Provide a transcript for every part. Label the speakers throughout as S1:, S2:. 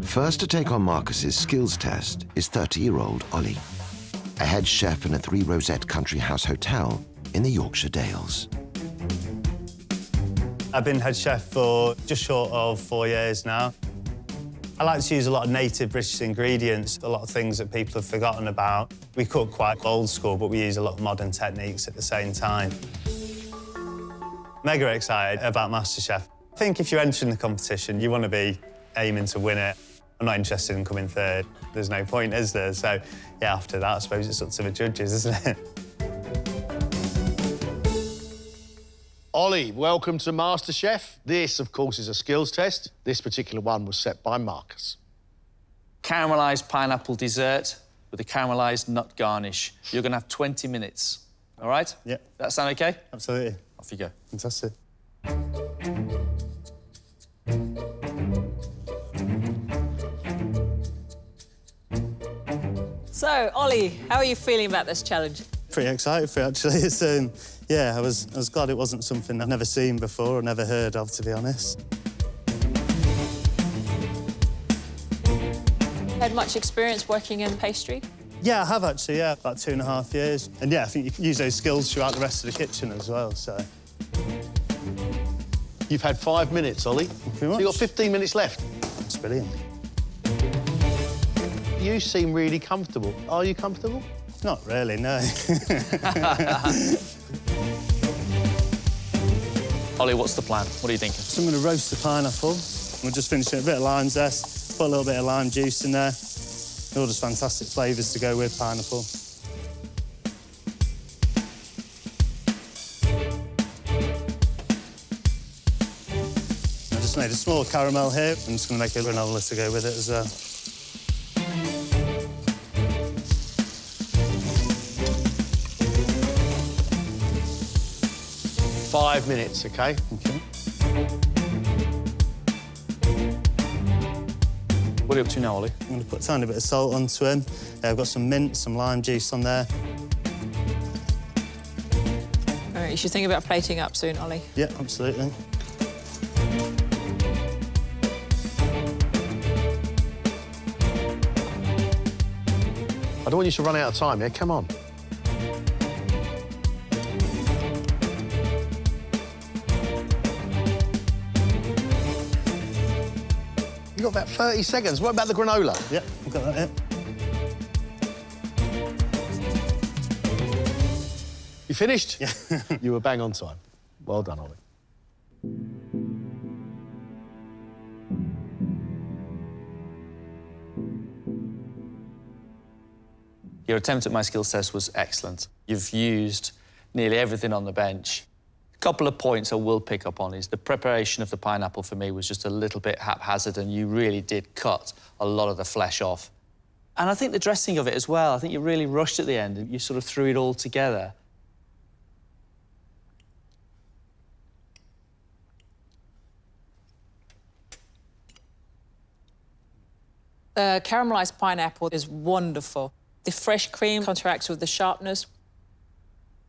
S1: First to take on Marcus's skills test is 30-year-old Ollie, a head chef in a 3-rosette country house hotel in the Yorkshire Dales.
S2: I've been head chef for just short of 4 years now. I like to use a lot of native British ingredients, a lot of things that people have forgotten about. We cook quite old school, but we use a lot of modern techniques at the same time. Mega excited about MasterChef. I think if you're entering the competition, you want to be aiming to win it. I'm not interested in coming third. There's no point, is there? So, yeah, after that, I suppose it's up to the judges, isn't it?
S3: Ollie, welcome to MasterChef. This, of course, is a skills test. This particular one was set by Marcus.
S4: Caramelised pineapple dessert with a caramelised nut garnish. You're going to have 20 minutes, all right?
S2: Yeah.
S4: That sound OK?
S2: Absolutely.
S4: Off you go.
S2: Fantastic.
S5: So, Ollie, how are you feeling about this challenge?
S2: Pretty excited for it, actually. It's, yeah, I was glad it wasn't something I've never seen before or never heard of, to be honest.
S5: Had much experience working in pastry?
S2: Yeah, I have actually, yeah, about 2.5 years. And yeah, I think you can use those skills throughout the rest of the kitchen as well, so.
S3: You've had 5 minutes, Ollie.
S2: Very much.
S3: So you've got 15 minutes left.
S2: That's brilliant.
S3: You seem really comfortable. Are you comfortable?
S2: Not really, no.
S4: Ollie, what's the plan? What are you thinking?
S2: So I'm going to roast the pineapple. We'll just finish it with a bit of lime zest, put a little bit of lime juice in there. All just fantastic flavours to go with pineapple. I just made a small caramel here. I'm just going to make a granola to go with it as well.
S3: Five minutes, OK?
S2: OK.
S4: What are you up to now, Ollie?
S2: I'm going to put a tiny bit of salt onto him. I've got some mint, some lime juice on there.
S5: All right, you should think about plating up soon, Ollie.
S2: Yeah, absolutely.
S3: I don't want you to run out of time here. Come on. You've got about 30 seconds. What about the granola?
S2: Yeah, I've got that here.
S3: You finished?
S2: Yeah.
S3: You were bang on time. Well done, Ollie.
S4: Your attempt at my skills test was excellent. You've used nearly everything on the bench. A couple of points I will pick up on is the preparation of the pineapple for me was just a little bit haphazard, and you really did cut a lot of the flesh off. And I think the dressing of it as well, I think you really rushed at the end and you sort of threw it all together.
S5: The caramelised pineapple is wonderful. The fresh cream counteracts with the sharpness.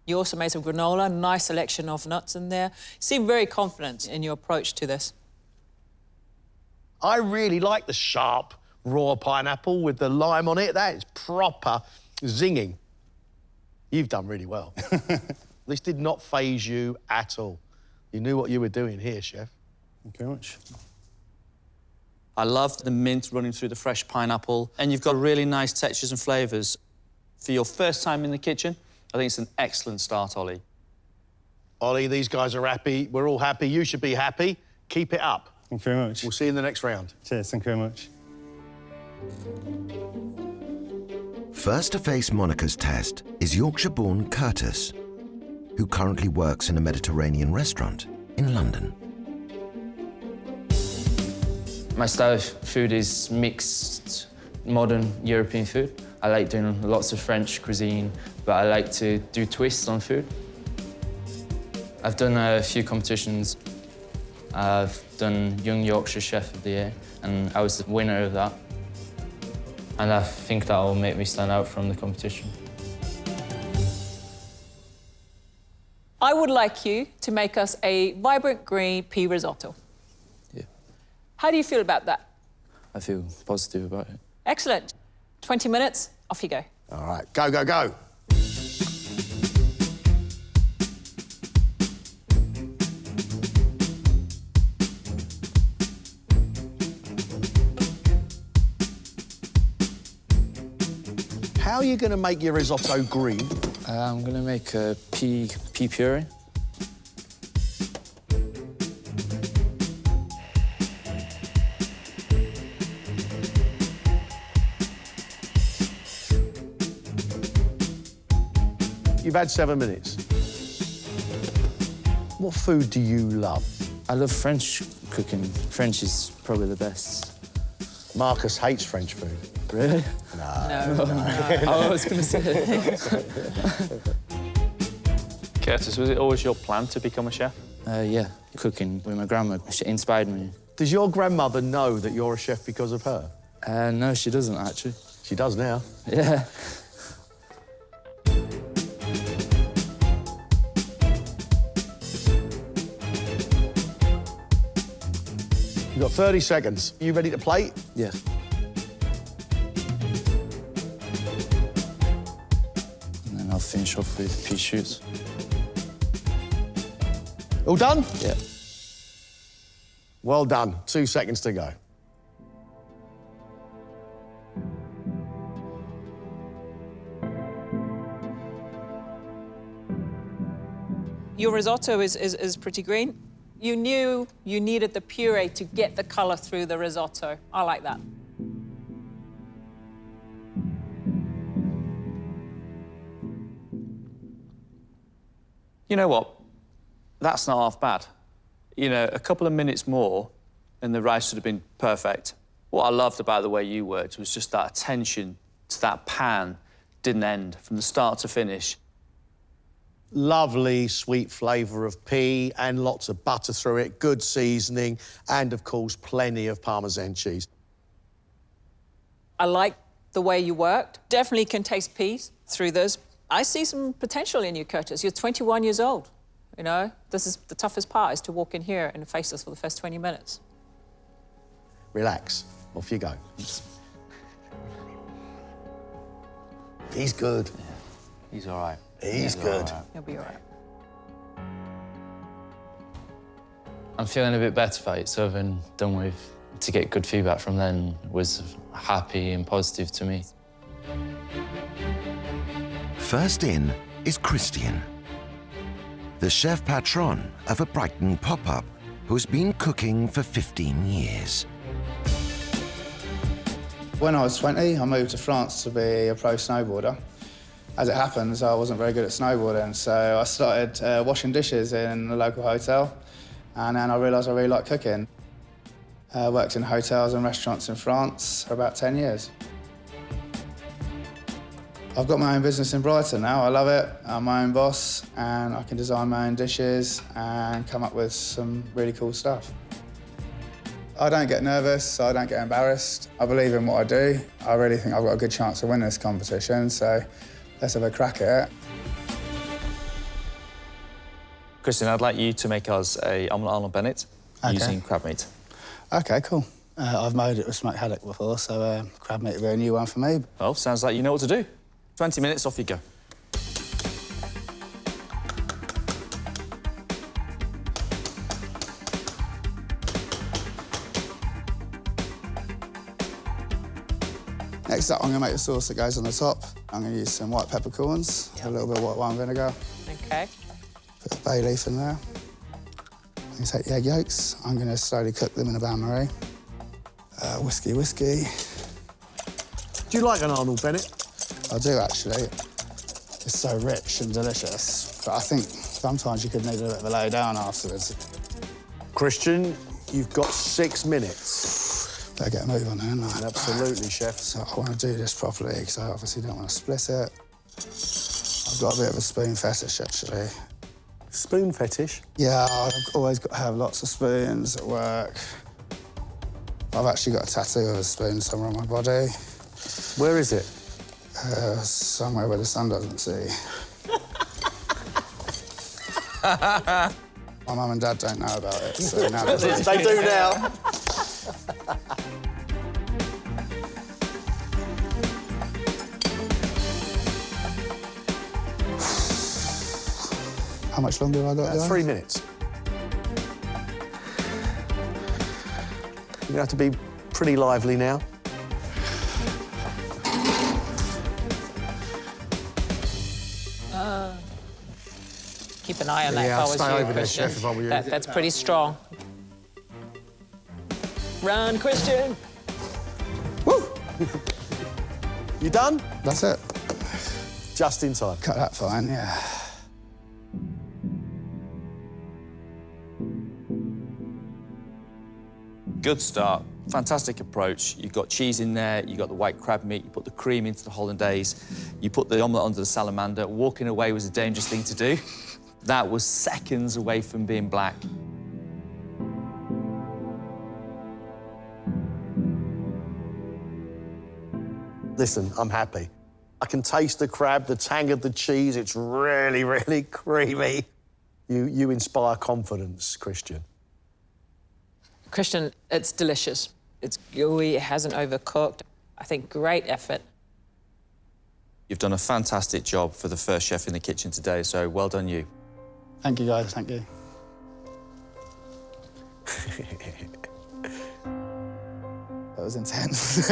S5: You also made some granola, nice selection of nuts in there. You seem very confident in your approach to this.
S3: I really like the sharp, raw pineapple with the lime on it. That is proper zinging. You've done really well. This did not faze you at all. You knew what you were doing here, Chef.
S2: Thank you very much.
S4: I love the mint running through the fresh pineapple, and you've got really nice textures and flavours. For your first time in the kitchen, I think it's an excellent start, Ollie.
S3: Ollie, these guys are happy. We're all happy. You should be happy. Keep it up.
S2: Thank you very much.
S3: We'll see you in the next round.
S2: Cheers, thank you very much.
S1: First to face Monica's test is Yorkshire-born Curtis, who currently works in a Mediterranean restaurant in London.
S6: My style of food is mixed, modern European food. I like doing lots of French cuisine, but I like to do twists on food. I've done a few competitions. I've done Young Yorkshire Chef of the Year, and I was the winner of that. And I think that will make me stand out from the competition.
S5: I would like you to make us a vibrant green pea risotto.
S6: Yeah.
S5: How do you feel about that?
S6: I feel positive about it.
S5: Excellent. 20 minutes, off you go.
S3: All right, go, go, go. How are you going to make your risotto green?
S6: I'm gonna make a pea puree.
S3: You've had 7 minutes. What food do you love?
S6: I love French cooking. French is probably the best.
S3: Marcus hates French food.
S6: Really?
S5: No.
S6: I was gonna say.
S4: Curtis, was it always your plan to become a chef?
S6: Yeah, cooking with my grandma. She inspired me.
S3: Does your grandmother know that you're a chef because of her?
S6: No, she doesn't, actually.
S3: She does now.
S6: Yeah.
S3: You've got 30 seconds. You ready to plate?
S6: Yeah. And then I'll finish off with pea shoots.
S3: All done?
S6: Yeah.
S3: Well done. 2 seconds to go.
S5: Your risotto is pretty green. You knew you needed the puree to get the colour through the risotto. I like that.
S4: You know what? That's not half bad. You know, a couple of minutes more and the rice would have been perfect. What I loved about the way you worked was just that attention to that pan didn't end from the start to finish.
S3: Lovely sweet flavour of pea and lots of butter through it, good seasoning, and of course, plenty of Parmesan cheese.
S5: I like the way you worked. Definitely can taste peas through this. I see some potential in you, Curtis. You're 21 years old. You know, this is the toughest part, is to walk in here and face us for the first 20 minutes.
S3: Relax. Off you go. He's good.
S4: Yeah, he's all right.
S3: He's good.
S4: All right.
S5: You'll be all right.
S6: I'm feeling a bit better about it, so I've been done with. To get good feedback from them was happy and positive to me.
S1: First in is Christian, the chef patron of a Brighton pop-up who's been cooking for 15 years.
S7: When I was 20, I moved to France to be a pro snowboarder. As it happens, I wasn't very good at snowboarding, so I started washing dishes in the local hotel, and then I realised I really liked cooking. I worked in hotels and restaurants in France for about 10 years. I've got my own business in Brighton now. I love it. I'm my own boss, and I can design my own dishes and come up with some really cool stuff. I don't get nervous, I don't get embarrassed. I believe in what I do. I really think I've got a good chance to win this competition, so let's have a crack at it.
S4: Christian, I'd like you to make us a omelette Arnold Bennett using crab meat.
S7: OK, cool. I've made it with smoked haddock before, so crab meat will be a new one for me.
S4: Well, sounds like you know what to do. 20 minutes, off you go.
S7: Next up, I'm going to make the sauce that goes on the top. I'm going to use some white peppercorns, a little bit of white wine vinegar.
S5: OK.
S7: Put a bay leaf in there. I'm going to take the egg yolks. I'm going to slowly cook them in a bain-marie. Whiskey.
S3: Do you like an Arnold Bennett?
S7: I do, actually. It's so rich and delicious, but I think sometimes you could need a bit of a lay down afterwards.
S3: Christian, you've got 6 minutes.
S7: Better get a move on then.
S3: Absolutely, chef.
S7: So I want to do this properly because I obviously don't want to split it. I've got a bit of a spoon fetish, actually.
S3: Spoon fetish?
S7: Yeah, I've always got to have lots of spoons at work. I've actually got a tattoo of a spoon somewhere on my body.
S3: Where is it?
S7: Somewhere where the sun doesn't see. My mum and dad don't know about it, so now
S3: They do now.
S7: How much longer have I got?
S3: 3 minutes. You're going to have to be pretty lively now.
S5: Keep an eye on that
S3: Yeah,
S5: if I
S3: I'll
S5: was
S3: stay
S5: you,
S3: over there,
S5: Christian.
S3: Chef, if I were you.
S5: That's pretty strong. Run, Christian!
S3: Woo! You done?
S7: That's it.
S3: Just in time.
S7: Cut that fine, yeah.
S4: Good start. Fantastic approach. You've got cheese in there, you've got the white crab meat, you put the cream into the hollandaise, you put the omelette onto the salamander. Walking away was a dangerous thing to do. That was seconds away from being black.
S3: Listen, I'm happy. I can taste the crab, the tang of the cheese. It's really, really creamy. You inspire confidence, Christian.
S5: Christian, it's delicious. It's gooey, it hasn't overcooked. I think great effort.
S4: You've done a fantastic job for the first chef in the kitchen today, so well done you.
S7: Thank you, guys, thank you. That was intense.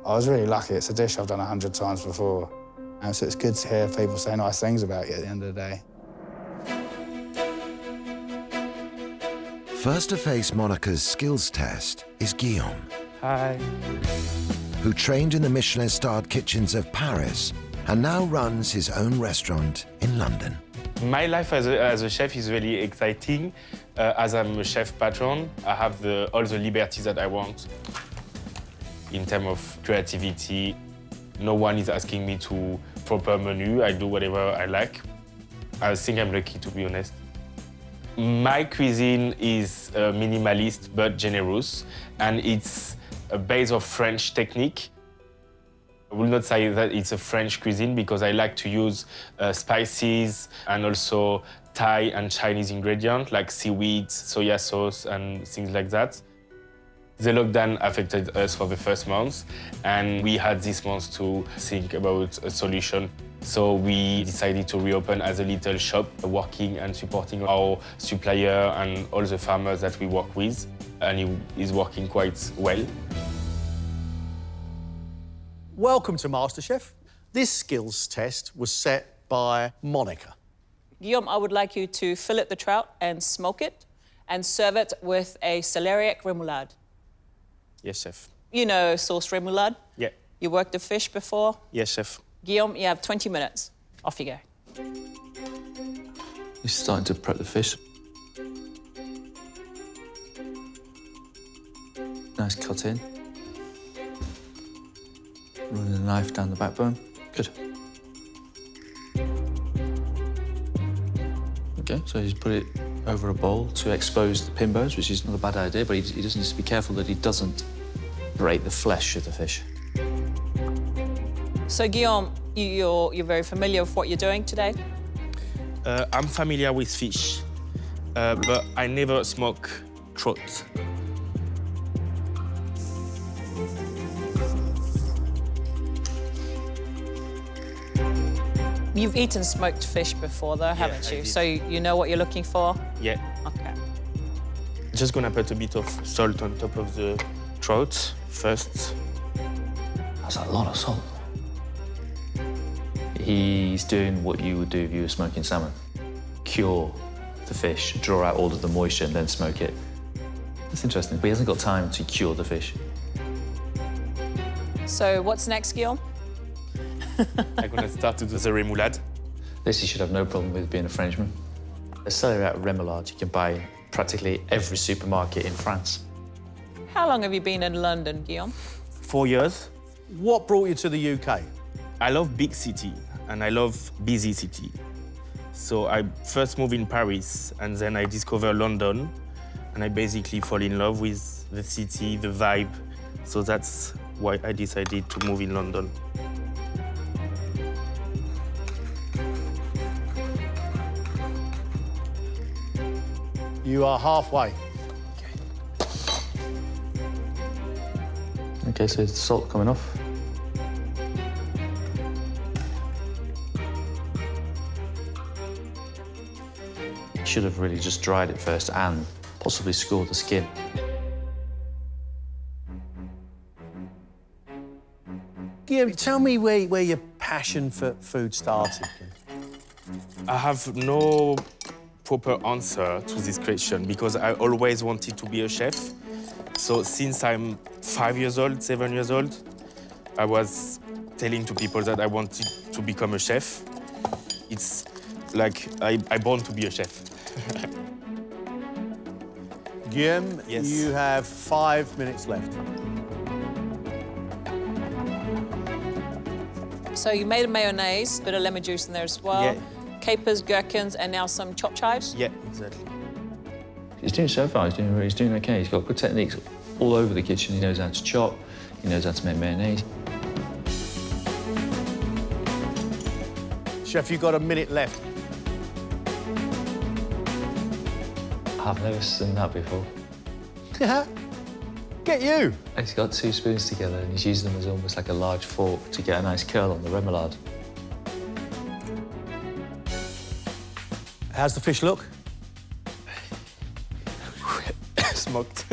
S7: I was really lucky. It's a dish I've done 100 times before. And so it's good to hear people say nice things about you at the end of the day.
S1: First to face Monica's skills test is Guillaume.
S8: Hi.
S1: Who trained in the Michelin-starred kitchens of Paris and now runs his own restaurant in London.
S8: My life as a chef is really exciting. As I'm a chef patron, I have all the liberties that I want. In terms of creativity, no one is asking me to prepare a menu. I do whatever I like. I think I'm lucky, to be honest. My cuisine is minimalist but generous, and it's a base of French technique. I will not say that it's a French cuisine because I like to use spices and also Thai and Chinese ingredients like seaweed, soya sauce, and things like that. The lockdown affected us for the first month, and we had this month to think about a solution. So we decided to reopen as a little shop, working and supporting our supplier and all the farmers that we work with, and it is working quite well.
S3: Welcome to MasterChef. This skills test was set by Monica.
S5: Guillaume, I would like you to fillet the trout and smoke it and serve it with a celeriac remoulade.
S8: Yes, chef.
S5: You know sauce remoulade?
S8: Yeah.
S5: You worked the fish before?
S8: Yes, chef.
S5: Guillaume, you have 20 minutes. Off you go.
S4: He's starting to prep the fish. Nice cut in. Running the knife down the backbone. Good. Okay, so he's put it over a bowl to expose the pin bones, which is not a bad idea, but he just needs to be careful that he doesn't break the flesh of the fish.
S5: So, Guillaume, you're very familiar with what you're doing today?
S8: I'm familiar with fish, but I never smoke trout.
S5: You've eaten smoked fish before, though, haven't
S8: I
S5: you?
S8: did.
S5: So you know what you're looking for?
S8: Yeah.
S5: OK.
S8: Just gonna put a bit of salt on top of the trout first.
S4: That's a lot of salt. He's doing what you would do if you were smoking salmon. Cure the fish, draw out all of the moisture, and then smoke it. That's interesting, but he hasn't got time to cure the fish.
S5: So what's next, Guillaume?
S8: I'm gonna start to do the remoulade.
S4: This you should have no problem with being a Frenchman. A celeriac remoulade you can buy in practically every supermarket in France.
S5: How long have you been in London, Guillaume?
S8: 4 years.
S3: What brought you to the UK?
S8: I love big city and I love busy city. So I first moved in Paris and then I discovered London and I basically fall in love with the city, the vibe. So that's why I decided to move in London.
S3: You are halfway.
S4: Okay, so the salt coming off. should have really just dried it first and possibly scored the skin.
S3: Guillaume, tell me where your passion for food started.
S8: I have no proper answer to this question because I always wanted to be a chef. So since I'm 5 years old, 7 years old, I was telling to people that I wanted to become a chef. It's like I born to be a chef.
S3: Guillaume,
S8: Yes.
S3: you have 5 minutes left.
S5: So you made a mayonnaise, bit of lemon juice in there as well.
S8: Yeah.
S5: Capers, gherkins, and now some chopped chives.
S8: Yeah, exactly.
S4: He's doing so far, he's doing okay. He's got good techniques all over the kitchen. He knows how to chop, he knows how to make mayonnaise.
S3: Chef, you've got a minute left.
S4: I've never seen that before.
S3: Get you.
S4: He's got 2 spoons together and he's using them as almost like a large fork to get a nice curl on the remoulade.
S3: How's the fish look?
S8: Smoked.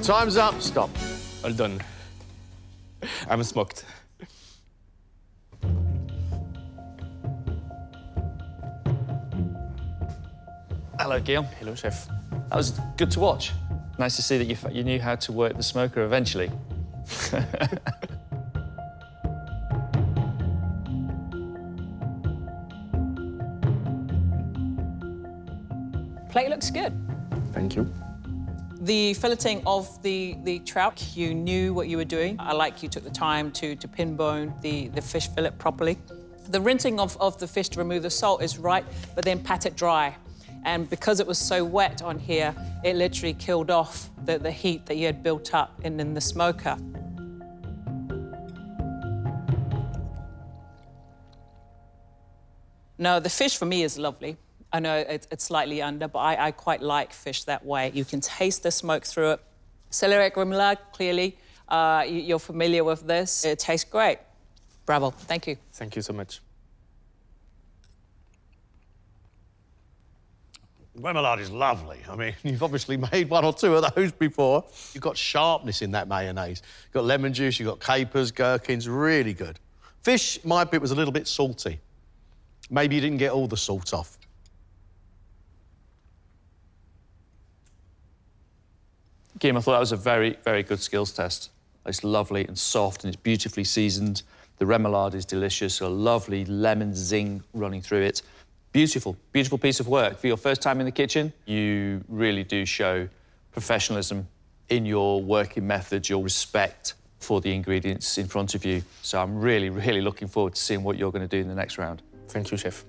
S3: Time's up. Stop.
S8: All done. I'm smoked.
S4: Hello, Guillaume.
S8: Hello, chef.
S4: That was good to watch. Nice to see that you knew how to work the smoker eventually.
S5: Plate looks good.
S8: Thank you.
S5: The filleting of the trout, you knew what you were doing. I like you took the time to pinbone the fish fillet properly. The rinsing of the fish to remove the salt is right, but then pat it dry. And because it was so wet on here, it literally killed off the heat that you had built up in the smoker. No, the fish for me is lovely. I know it's slightly under, but I quite like fish that way. You can taste the smoke through it. Celeriac remoulade, clearly, you're familiar with this. It tastes great. Bravo, thank you.
S8: Thank you so much.
S3: Remoulade is lovely. I mean, you've obviously made 1 or 2 of those before. You've got sharpness in that mayonnaise. You've got lemon juice, you've got capers, gherkins, really good. Fish, my bit was a little bit salty. Maybe you didn't get all the salt off.
S4: Guillaume, I thought that was a very, very good skills test. It's lovely and soft and it's beautifully seasoned. The remoulade is delicious, a lovely lemon zing running through it. Beautiful, beautiful piece of work. For your first time in the kitchen, you really do show professionalism in your working methods, your respect for the ingredients in front of you. So I'm really, really looking forward to seeing what you're going to do in the next round.
S8: Thank you, chef.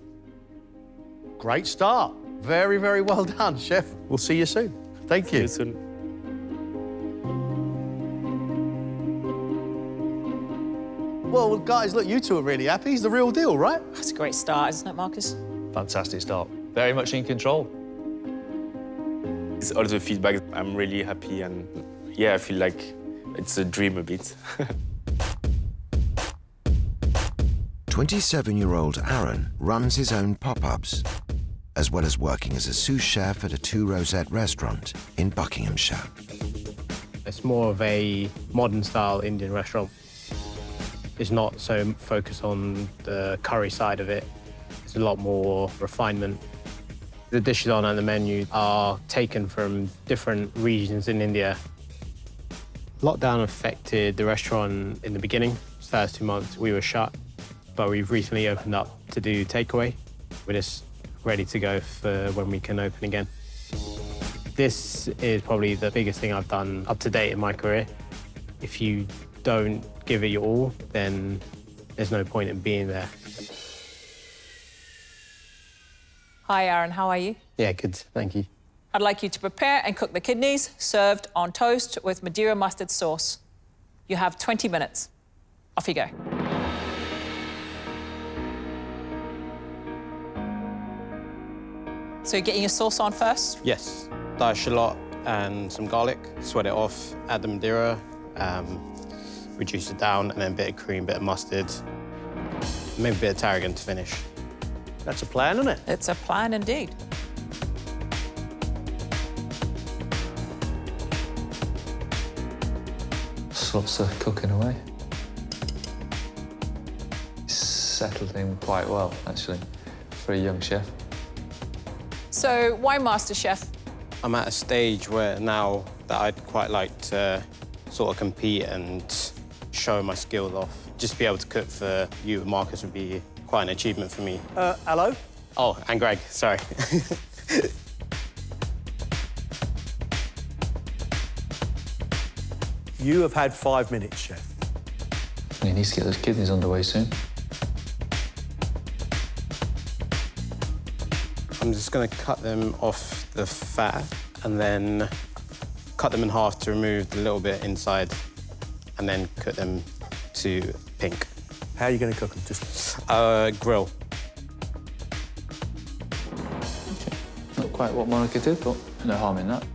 S3: Great start. Very, very well done, chef. We'll see you soon. Thank you.
S8: See you soon.
S3: Well, guys, look, you two are really happy. He's the real deal, right?
S5: That's a great start, isn't it, Marcus?
S4: Fantastic start. Very much in control.
S8: It's all the feedback. I'm really happy and yeah, I feel like it's a dream a bit.
S1: 27-year-old Aaron runs his own pop-ups, as well as working as a sous chef at a 2 Rosette restaurant in Buckinghamshire.
S9: It's more of a modern-style Indian restaurant. It's not so focused on the curry side of it. It's a lot more refinement. The dishes on the menu are taken from different regions in India. Lockdown affected the restaurant in the beginning. The first 2 months we were shut, but we've recently opened up to do takeaway. We're just ready to go for when we can open again. This is probably the biggest thing I've done up to date in my career. If you don't give it your all, then there's no point in being there.
S5: Hi, Aaron, how are you?
S9: Yeah, good, thank you.
S5: I'd like you to prepare and cook the kidneys, served on toast with Madeira mustard sauce. You have 20 minutes. Off you go. So you're getting your sauce on first?
S9: Yes, the shallot and some garlic, sweat it off, add the Madeira, reduce it down, and then a bit of cream, bit of mustard, maybe a bit of tarragon to finish.
S3: That's a plan, isn't it?
S5: It's a plan indeed.
S4: Lots of cooking away. Settled in quite well, actually, for a young chef.
S5: So why MasterChef?
S9: I'm at a stage where now that I'd quite like to sort of compete and show my skills off. Just be able to cook for you and Marcus would be quite an achievement for me.
S3: Hello?
S9: Oh, and Greg, sorry.
S3: You have had 5 minutes, chef.
S4: He needs to get those kidneys underway soon.
S9: I'm just going to cut them off the fat and then cut them in half to remove the little bit inside and then cook them to pink.
S3: How are you going to cook them? Just
S9: grill.
S4: Okay. Not quite what Monica did, but no harm in that.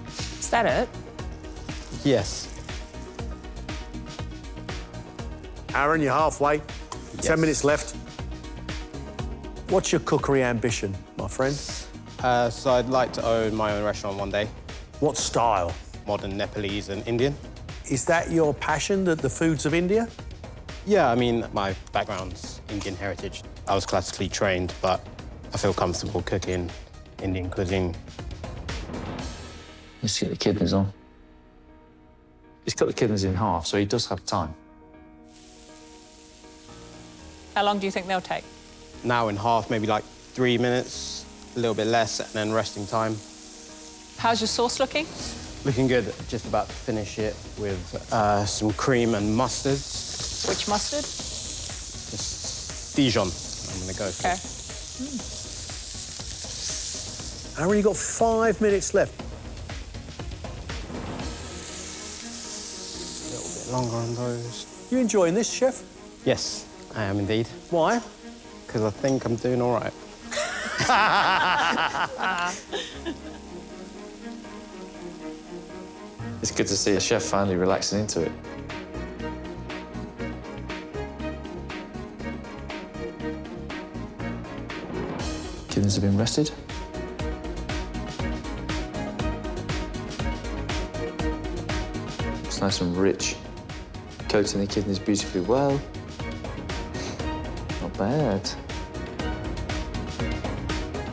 S5: Is that it?
S9: Yes.
S3: Aaron, you're halfway.
S9: Yes.
S3: 10 minutes left. What's your cookery ambition, my friend?
S9: So I'd like to own my own restaurant one day.
S3: What style?
S9: Modern Nepalese and Indian.
S3: Is that your passion, the foods of India?
S9: Yeah, I mean, my background's Indian heritage. I was classically trained, but I feel comfortable cooking Indian cuisine.
S4: Let's get the kidneys on. He's cut the kidneys in half, so he does have time.
S5: How long do you think they'll take?
S9: Now in half, maybe like 3 minutes, a little bit less, and then resting time.
S5: How's your sauce looking?
S9: Looking good. Just about to finish it with some cream and mustard.
S5: Which mustard?
S9: Just Dijon, I'm gonna go for.
S5: Okay.
S3: Aaron, you've got 5 minutes left.
S9: A little bit longer on those.
S3: You enjoying this, chef?
S9: Yes, I am indeed.
S3: Why?
S9: Because I think I'm doing all right.
S4: It's good to see a chef finally relaxing into it. Kidneys have been rested. It's nice and rich. Coating the kidneys beautifully well. Not bad.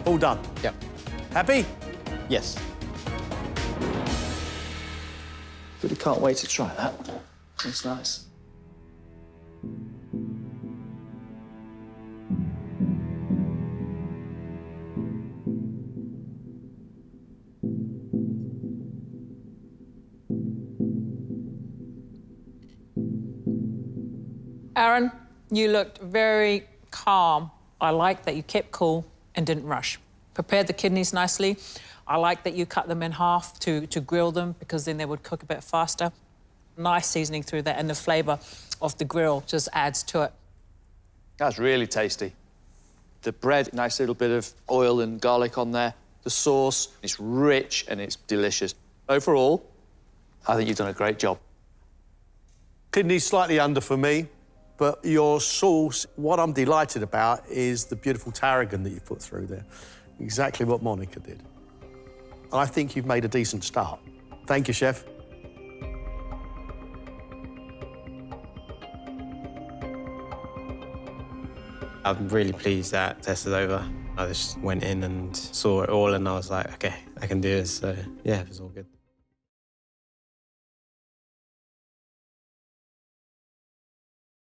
S3: All done.
S9: Yep.
S3: Happy?
S9: Yes.
S4: Really can't wait to try that. It's nice.
S5: Aaron, you looked very calm. I like that you kept cool and didn't rush. Prepared the kidneys nicely. I like that you cut them in half to grill them because then they would cook a bit faster. Nice seasoning through that, and the flavour of the grill just adds to it.
S4: That's really tasty. The bread, nice little bit of oil and garlic on there. The sauce, it's rich and it's delicious. Overall, I think you've done a great job.
S3: Kidneys slightly under for me, but your sauce, what I'm delighted about is the beautiful tarragon that you put through there. Exactly what Monica did. I think you've made a decent start. Thank you, chef.
S9: I'm really pleased that test is over. I just went in and saw it all and I was like, okay, I can do this. So, yeah, it was all good.